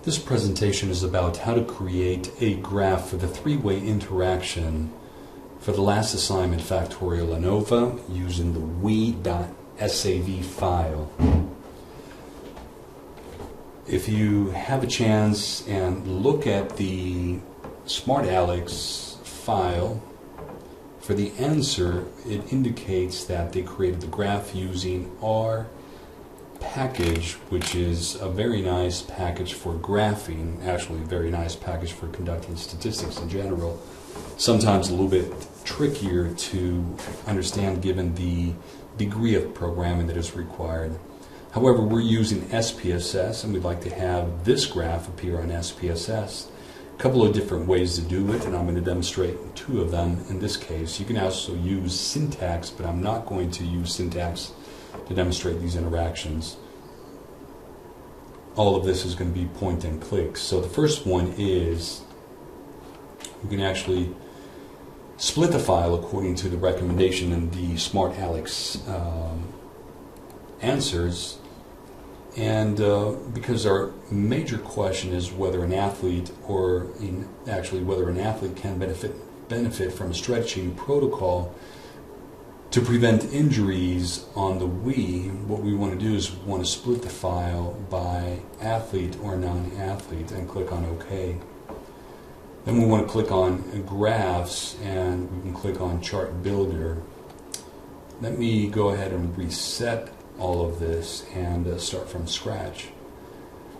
This presentation is about how to create a graph for the three-way interaction for the last assignment factorial ANOVA using the we.sav file. If you have a chance and look at the SmartAlex file, for the answer, it indicates that they created the graph using R package, which is a very nice package for graphing, actually a very nice package for conducting statistics in general. Sometimes a little bit trickier to understand given the degree of programming that is required. However, we're using SPSS and we'd like to have this graph appear on SPSS. A couple of different ways to do it, and I'm going to demonstrate two of them in this case. You can also use syntax, but I'm not going to use syntax to demonstrate these interactions. All of this is going to be point and click. So the first one is you can actually split the file according to the recommendation in the SmartAlex answers. And because our major question is whether an athlete, or whether an athlete can benefit from a stretching protocol to prevent injuries on the Wii, what we want to do is we want to split the file by athlete or non-athlete and click on OK. Then we want to click on graphs and we can click on chart builder. Let me go ahead and reset all of this and start from scratch.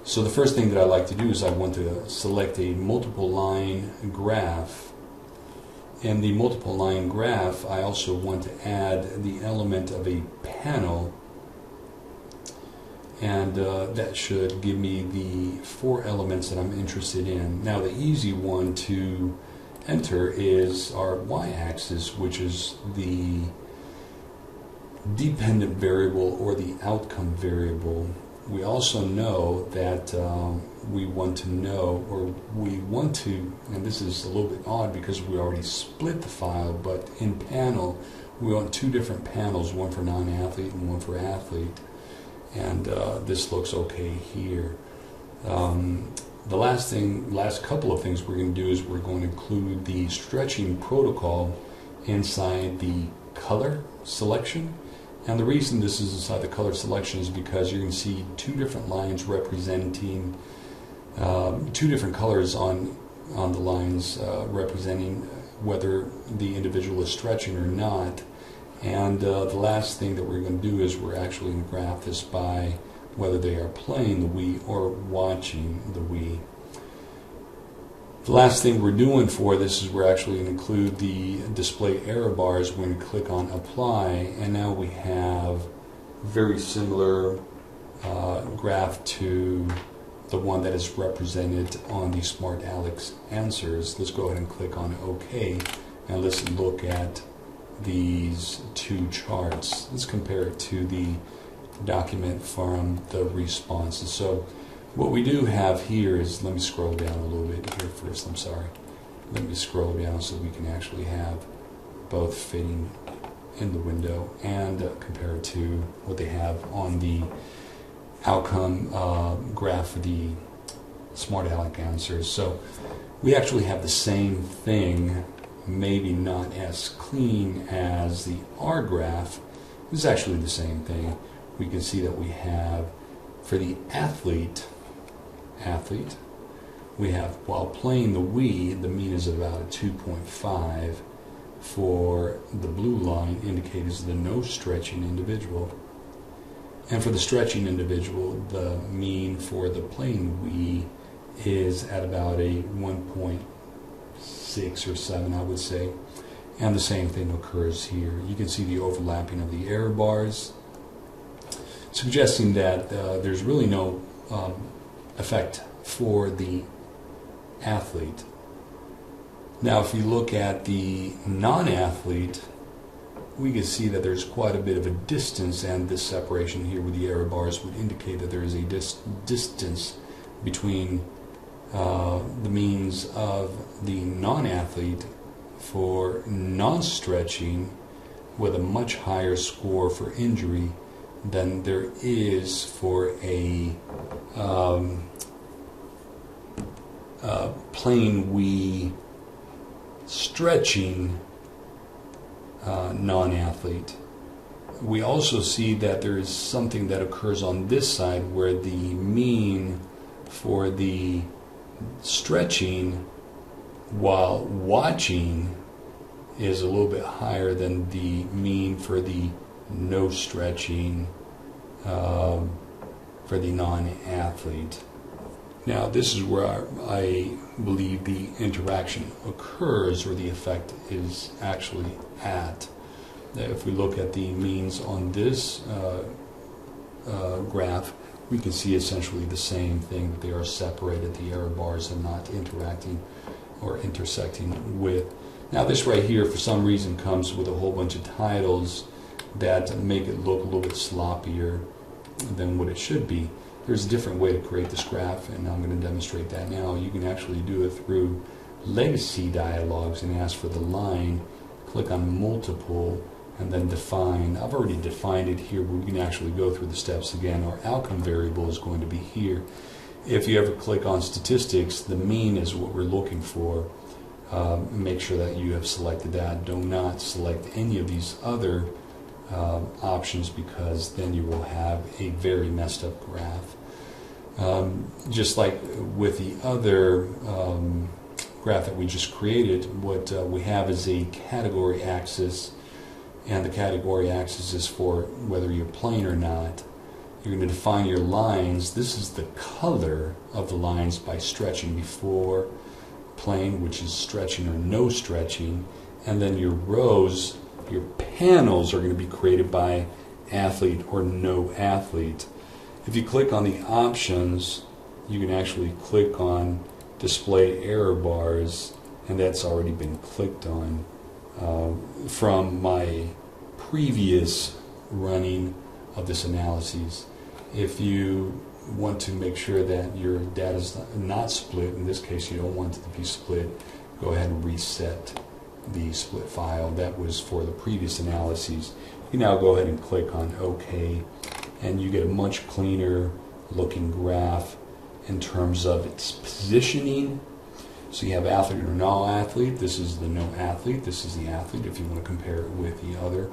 So the first thing that I like to do is I want to select a multiple line graph. In the multiple line graph, I also want to add the element of a panel, and that should give me the four elements that I'm interested in. Now the easy one to enter is our y-axis, which is the dependent variable or the outcome variable. We also know that we want to, and this is a little bit odd because we already split the file, but in panel we want two different panels, one for non-athlete and one for athlete, and this looks okay here. The last couple of things we're going to do is we're going to include the stretching protocol inside the color selection. And the reason this is inside the color selection is because you're going to see two different lines representing two different colors on the lines representing whether the individual is stretching or not. And the last thing that we're going to do is we're actually going to graph this by whether they are playing the Wii or watching the Wii. The last thing we're doing for this is we're actually going to include the display error bars. We're going to click on apply, and now we have very similar graph to the one that is represented on the SmartAlex answers. Let's go ahead and click on OK, and let's look at these two charts. Let's compare it to the document from the responses. So what we do have here is, let me scroll down a little bit here first, I'm sorry. Let me scroll down so we can actually have both fitting in the window and compare it to what they have on the outcome graph for the SmartAlex answers. So we actually have the same thing, maybe not as clean as the R graph. It's actually the same thing. We can see that we have, for the athlete, we have, while playing the Wii, the mean is about a 2.5. For the blue line indicates the no stretching individual. And for the stretching individual, the mean for the playing Wii is at about a 1.6 or 7, I would say. And the same thing occurs here. You can see the overlapping of the error bars, suggesting that there's really no effect for the athlete. Now if you look at the non-athlete, we can see that there's quite a bit of a distance, and this separation here with the error bars would indicate that there is a distance between the means of the non-athlete for non-stretching with a much higher score for injury than there is for a plane we stretching non-athlete. We also see that there is something that occurs on this side where the mean for the stretching while watching is a little bit higher than the mean for the no stretching for the non-athlete. Now this is where I believe the interaction occurs, or the effect is actually at. If we look at the means on this graph, we can see essentially the same thing, that they are separated, the error bars are not interacting or intersecting with. Now this right here for some reason comes with a whole bunch of titles that make it look a little bit sloppier than what it should be. There's a different way to create this graph, and I'm going to demonstrate that now. You can actually do it through legacy dialogues and ask for the line, click on multiple, and then define. I've already defined it here, but we can actually go through the steps again. Our outcome variable is going to be here. If you ever click on statistics, the mean is what we're looking for. Make sure that you have selected that. Do not select any of these other options, because then you will have a very messed up graph. Just like with the other graph that we just created, what we have is a category axis, and the category axis is for whether you're plane or not. You're going to define your lines. This is the color of the lines by stretching before plane, which is stretching or no stretching, and then your rows, your panels are going to be created by athlete or no athlete. If you click on the options, you can actually click on display error bars, and that's already been clicked on from my previous running of this analysis. If you want to make sure that your data is not split, in this case you don't want it to be split, go ahead and reset the split file. That was for the previous analyses. You can now go ahead and click on OK, and you get a much cleaner looking graph in terms of its positioning. So you have athlete or no athlete. This is the no athlete. This is the athlete. If you want to compare it with the other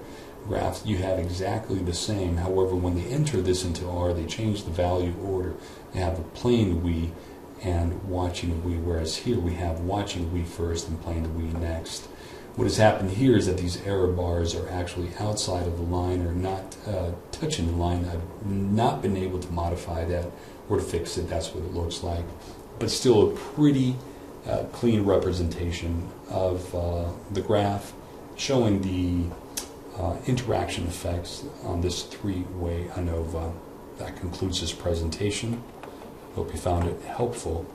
graphs, you have exactly the same. However, when they enter this into R, they change the value order. They have a playing we and watching a we, whereas here we have watching we first and playing the we next. What has happened here is that these error bars are actually outside of the line, or not touching the line. I've not been able to modify that or to fix it. That's what it looks like. But still a pretty clean representation of the graph, showing the interaction effects on this three-way ANOVA. That concludes this presentation. Hope you found it helpful.